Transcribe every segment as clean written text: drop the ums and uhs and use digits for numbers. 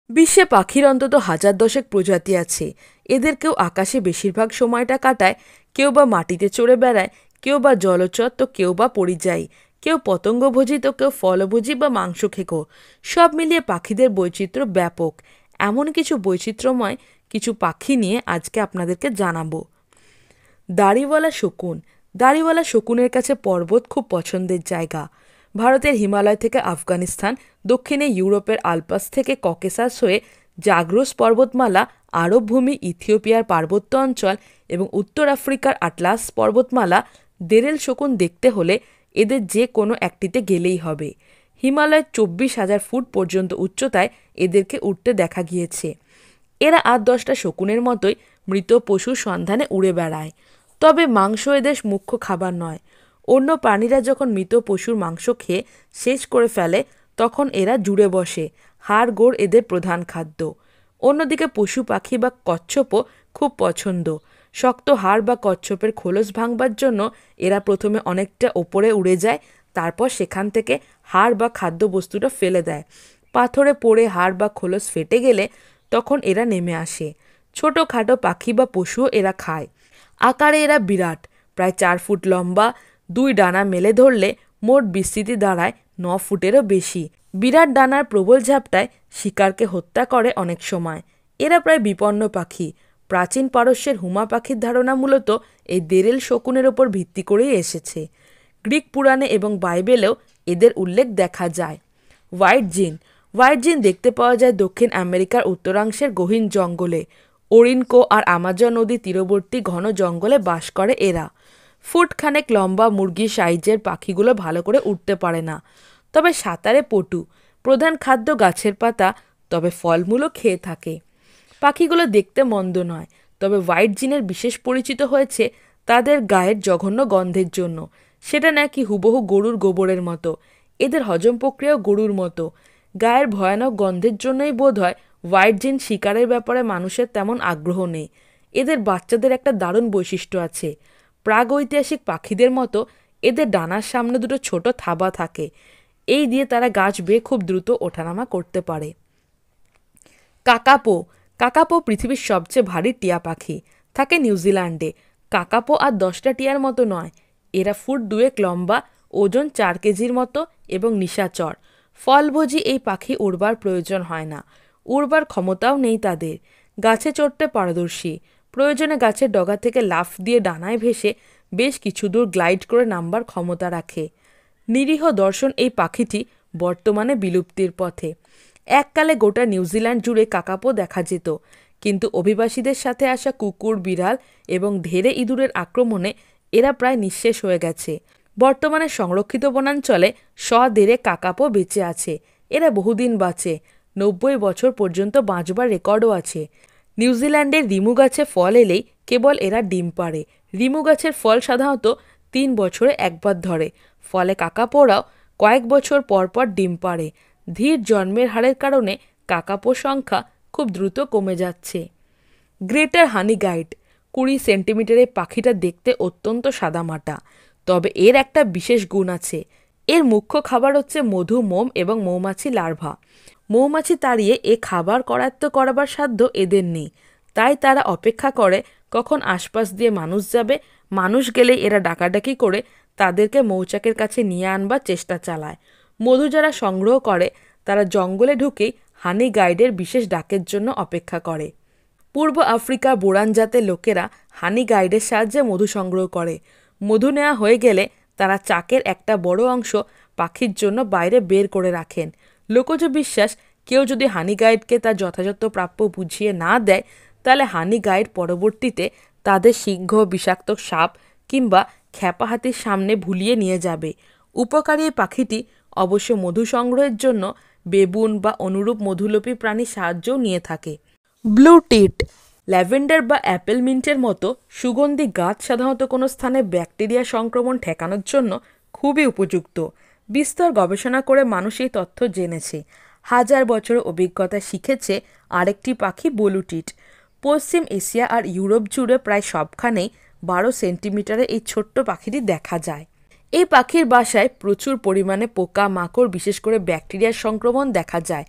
বিশ্বে পাখির অন্তত হাজার দশেক প্রজাতি আছে। এদের কেউ আকাশে বেশিরভাগ সময়টা কাটায়, কেউ বা মাটিতে চড়ে বেড়ায়, কেউ বা জলচর, তো কেউ বা পরিযায়ী, কেউ পতঙ্গভোজী, তো কেউ ফলভোজী বা মাংসখেকো। সব মিলিয়ে পাখিদের বৈচিত্র্য ব্যাপক। এমন কিছু বৈচিত্র্যময় কিছু পাখি নিয়ে আজকে আপনাদেরকে জানাবো। দাড়িওয়ালা শকুন। দাড়িওয়ালা শকুনের কাছে পর্বত খুব পছন্দের জায়গা। ভারতের হিমালয় থেকে আফগানিস্তান, দক্ষিণে ইউরোপের আলপাস থেকে ককেসাস হয়ে জাগ্রোস পর্বতমালা, আরব ভূমি, ইথিওপিয়ার পার্বত্য অঞ্চল এবং উত্তর আফ্রিকার আটলাস পর্বতমালা, দেরেল শকুন দেখতে হলে এদের যে কোনো একটিতে গেলেই হবে। হিমালয়ের 24,000 ফুট পর্যন্ত উচ্চতায় এদেরকে উঠতে দেখা গিয়েছে। এরা 8-10টা শকুনের মতোই মৃত পশুর সন্ধানে উড়ে বেড়ায়। তবে মাংস এদের মুখ্য খাবার নয়। অন্য প্রাণীরা যখন মৃত পশুর মাংস খেয়ে শেষ করে ফেলে তখন এরা জুড়ে বসে। হাড় গোড় এদের প্রধান খাদ্য। অন্যদিকে পশু পাখি বা কচ্ছপও খুব পছন্দ। শক্ত হাড় বা কচ্ছপের খোলস ভাঙবার জন্য এরা প্রথমে অনেকটা ওপরে উড়ে যায়, তারপর সেখান থেকে হাড় বা খাদ্যবস্তুটা ফেলে দেয়। পাথরে পড়ে হাড় বা খোলস ফেটে গেলে তখন এরা নেমে আসে। ছোটোখাটো পাখি বা পশুও এরা খায়। আকারে এরা বিরাট, প্রায় 4 ফুট লম্বা। 2 ডানা মেলে ধরলে মোট বিস্তৃতি দাঁড়ায় 9 ফুটেরও বেশি। বিরাট ডানার প্রবল ঝাপটায় শিকারকে হত্যা করে অনেক সময়। এরা প্রায় বিপন্ন পাখি। প্রাচীন পারস্যের হুমা পাখির ধারণা মূলত এই দেরেল শকুনের ওপর ভিত্তি করেই এসেছে। গ্রিক পুরাণে এবং বাইবেলেও এদের উল্লেখ দেখা যায়। হোয়াইট জিন। হোয়াইট জিন দেখতে পাওয়া যায় দক্ষিণ আমেরিকার উত্তরাংশের গহীন জঙ্গলে। ওরিনকো আর আমাজন নদী তীরবর্তী ঘন জঙ্গলে বাস করে এরা। ফুটখানেক লম্বা মুরগি সাইজের পাখিগুলো ভালো করে উঠতে পারে না, তবে সাঁতারে পটু। প্রধান খাদ্য গাছের পাতা, তবে ফলমূলও খেয়ে থাকে। পাখিগুলো দেখতে মন্দ নয়, তবে হোয়াইট জিনের বিশেষ পরিচিত হয়েছে তাদের গায়ের জঘন্য গন্ধের জন্য। সেটা নাকি হুবহু গরুর গোবরের মতো। এদের হজম প্রক্রিয়াও গরুর মতো। গায়ের ভয়ানক গন্ধের জন্যই বোধ হয় হোয়াইট জিন শিকারের ব্যাপারে মানুষের তেমন আগ্রহ নেই। এদের বাচ্চাদের একটা দারুণ বৈশিষ্ট্য আছে। প্রাগৈতিহাসিক পাখিদের মতো এদের ডানার সামনে দুটো ছোট থাবা থাকে। এই দিয়ে তারা গাছ বেয়ে খুব দ্রুত ওঠানামা করতে পারে। কাকাপো। কাকাপো পৃথিবীর সবচেয়ে ভারী টিয়া পাখি। থাকে নিউজিল্যান্ডে। কাকাপো আর 10টা টিয়ার মতো নয়। এরা ফুট 2 লম্বা, ওজন 4 কেজির মতো এবং নিশাচর। ফলভোজী এই পাখি উড়বার প্রয়োজন হয় না। উড়বার ক্ষমতাও নেই তাদের। গাছে চড়তে পারদর্শী। প্রয়োজনে গাছের ডগা থেকে লাফ দিয়ে ডানায় ভেসে বেশ কিছু দূর গ্লাইড করে নামবার ক্ষমতা রাখে। নিরীহ দর্শন এই পাখিটি বর্তমানে বিলুপ্তির পথে। এককালে গোটা নিউজিল্যান্ড জুড়ে কাকাপো দেখা যেত, কিন্তু অভিবাসীদের সাথে আসা কুকুর, বিড়াল এবং ঢেড়ে ইঁদুরের আক্রমণে এরা প্রায় নিঃশেষ হয়ে গেছে। বর্তমানে সংরক্ষিত বনাঞ্চলে 100 কাকাপো বেঁচে আছে। এরা বহুদিন বাঁচে। 90 বছর পর্যন্ত বাঁচবার রেকর্ডও আছে। নিউজিল্যান্ডের রিমু গাছে ফল এলেই কেবল এরা ডিম পাড়ে। রিমু গাছের ফল সাধারণত 3 বছরে একবার ধরে। ফলে কাকাপোরাও কয়েক বছর পর পর ডিম পাড়ে। ধীর জন্মের হারের কারণে কাকাপোর সংখ্যা খুব দ্রুত কমে যাচ্ছে। গ্রেটার হানি গাইড। 20 সেন্টিমিটারের পাখিটা দেখতে অত্যন্ত সাদামাটা, তবে এর একটা বিশেষ গুণ আছে। এর মুখ্য খাবার হচ্ছে মধু, মোম এবং মৌমাছি লার্ভা। মৌমাছি তাড়িয়ে এ খাবার করায়ত্ত করাবার সাধ্য এদের নেই। তাই তারা অপেক্ষা করে কখন আশপাশ দিয়ে মানুষ যাবে। মানুষ গেলে এরা ডাকাডাকি করে তাদেরকে মৌচাকের কাছে নিয়ে আনবার চেষ্টা চালায়। মধু যারা সংগ্রহ করে তারা জঙ্গলে ঢুকেই হানি গাইডের বিশেষ ডাকের জন্য অপেক্ষা করে। পূর্ব আফ্রিকার বোরান জাতের লোকেরা হানি গাইডের সাহায্যে মধু সংগ্রহ করে। মধু নেওয়া হয়ে গেলে তারা চাকের একটা বড় অংশ পাখির জন্য বাইরে বের করে রাখেন। লোকজ বিশ্বাস, কেউ যদি হানি গাইডকে তার যথাযথ প্রাপ্য বুঝিয়ে না দেয় তাহলে হানি গাইড পরবর্তীতে তাদের সিংহ, বিষাক্ত সাপ কিংবা খ্যাপা হাতির সামনে ভুলিয়ে নিয়ে যাবে। উপকারী এই পাখিটি অবশ্য মধু সংগ্রহের জন্য বেবুন বা অনুরূপ মধুলোপী প্রাণীর সাহায্যও নিয়ে থাকে। ব্লু টিট। ল্যাভেন্ডার বা অ্যাপেল মিন্টের মতো সুগন্ধি গাছ সাধারণত কোনো স্থানে ব্যাকটেরিয়া সংক্রমণ ঠেকানোর জন্য খুবই উপযুক্ত। বিস্তর গবেষণা করে মানুষ এই তথ্য জেনেছে। হাজার বছরের অভিজ্ঞতা শিখেছে আরেকটি পাখি ব্লু টিট। পশ্চিম এশিয়া আর ইউরোপ জুড়ে প্রায় সবখানেই 12 সেন্টিমিটারের এই ছোট্ট পাখিটি দেখা যায়। এই পাখির বাসায় প্রচুর পরিমাণে পোকা মাকড়, বিশেষ করে ব্যাকটেরিয়ার সংক্রমণ দেখা যায়।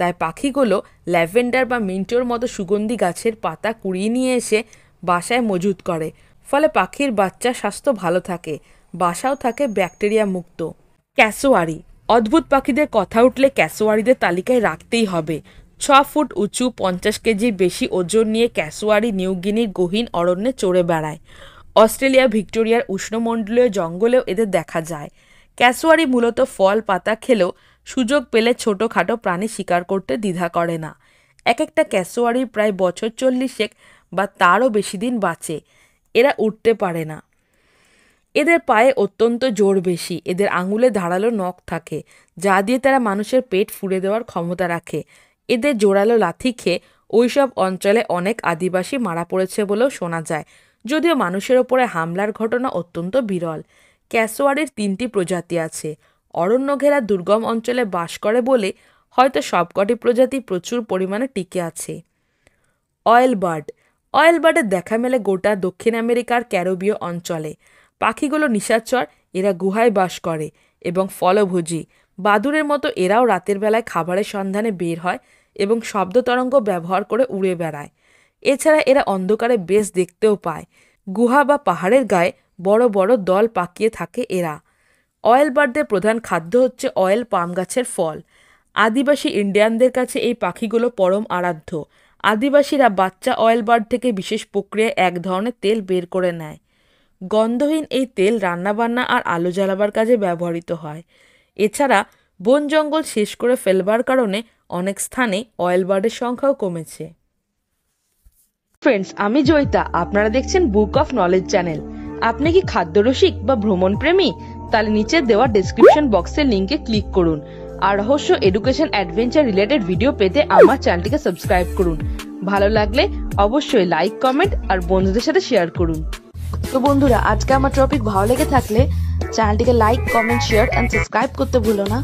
তাই পাখিগুলো ল্যাভেন্ডার বা মিন্টোর মতো সুগন্ধি গাছের পাতা কুড়িয়ে নিয়ে এসে বাসায় মজুত করে। ফলে পাখির বাচ্চা স্বাস্থ্য ভালো থাকে, বাসাও থাকে ব্যাকটেরিয়া মুক্ত। ক্যাসোয়ারি। অদ্ভুত পাখিদের কথা উঠলে ক্যাসোয়ারিদের তালিকায় রাখতেই হবে। 6 ফুট উঁচু, 50 কেজির বেশি ওজন নিয়ে ক্যাসোয়ারি নিউগিনির গহীন অরণ্যে চড়ে বেড়ায়। অস্ট্রেলিয়া ভিক্টোরিয়ার উষ্ণমণ্ডলীয় জঙ্গলেও এদের দেখা যায়। ক্যাসোয়ারি মূলত ফল পাতা খেলেও সুযোগ পেলে ছোটোখাটো প্রাণী শিকার করতে দ্বিধা করে না। এক একটা ক্যাসোয়ারি প্রায় বছর 40 বা তারও বেশি দিন বাঁচে। এরা উঠতে পারে না। এদের পায়ে অত্যন্ত জোর বেশি। এদের আঙুলে ধারালো নখ থাকে, যা দিয়ে তারা মানুষের পেট ফুঁড়ে দেওয়ার ক্ষমতা রাখে। এদের জোরালো লাথি খেয়ে ওইসব অঞ্চলে অনেক আদিবাসী মারা পড়েছে বলেও শোনা যায়, যদিও মানুষের ওপরে হামলার ঘটনা অত্যন্ত বিরল। ক্যাসোয়ারির 3টি প্রজাতি আছে। অরণ্য ঘেরা দুর্গম অঞ্চলে বাস করে বলে হয়তো সবকটি প্রজাতি প্রচুর পরিমাণে টিকে আছে। Oil bird. অয়েল বার্ডের দেখা মেলে গোটা দক্ষিণ আমেরিকার ক্যারিবীয় অঞ্চলে। পাখিগুলো নিশাচর, এরা গুহায় বাস করে এবং ফলভোজী। বাদুড়ের মতো এরাও রাতের বেলায় খাবারের সন্ধানে বের হয় এবং শব্দ তরঙ্গ ব্যবহার করে উড়ে বেড়ায়। এছাড়া এরা অন্ধকারে বেশ দেখতেও পায়। গুহা বা পাহাড়ের গায়ে বড় বড় দল পাকিয়ে থাকে এরা। অয়েল বার্ডদের প্রধান খাদ্য হচ্ছে অয়েল পাম গাছের ফল। আদিবাসী ইন্ডিয়ানদের কাছে এই পাখিগুলো পরম আরাধ্য। আদিবাসীরা বাচ্চা অয়েল বার্ড থেকে বিশেষ প্রক্রিয়ায় এক ধরনের তেল বের করে নেয়। গন্ধহীন এই তেল রান্নাবান্না আর আলো জ্বালাবার কাজে ব্যবহৃত হয়। এছাড়া বন জঙ্গল শেষ করে ফেলবার কারণে অনেক স্থানে অয়েল বার্ডের সংখ্যাও কমেছে। ফ্রেন্ডস, আমি জয়িতা, আপনারা দেখছেন বুক অফ নলেজ চ্যানেল। আপনি কি খাদ্যরসিক বা ভ্রমণ প্রেমী? তাহলে নিচে দেওয়া ডেসক্রিপশন বক্সের লিঙ্কে ক্লিক করুন আর রহস্য, এডুকেশন, অ্যাডভেঞ্চার রিলেটেড ভিডিও পেতে আমার চ্যানেলটিকে সাবস্ক্রাইব করুন। ভালো লাগলে অবশ্যই লাইক, কমেন্ট আর বন্ধুদের সাথে শেয়ার করুন। তো বন্ধুরা, আজকে আমার টপিক ভালো লেগে থাকলে চ্যানেলটিকে like, comment, share and subscribe করতে ভুলো না।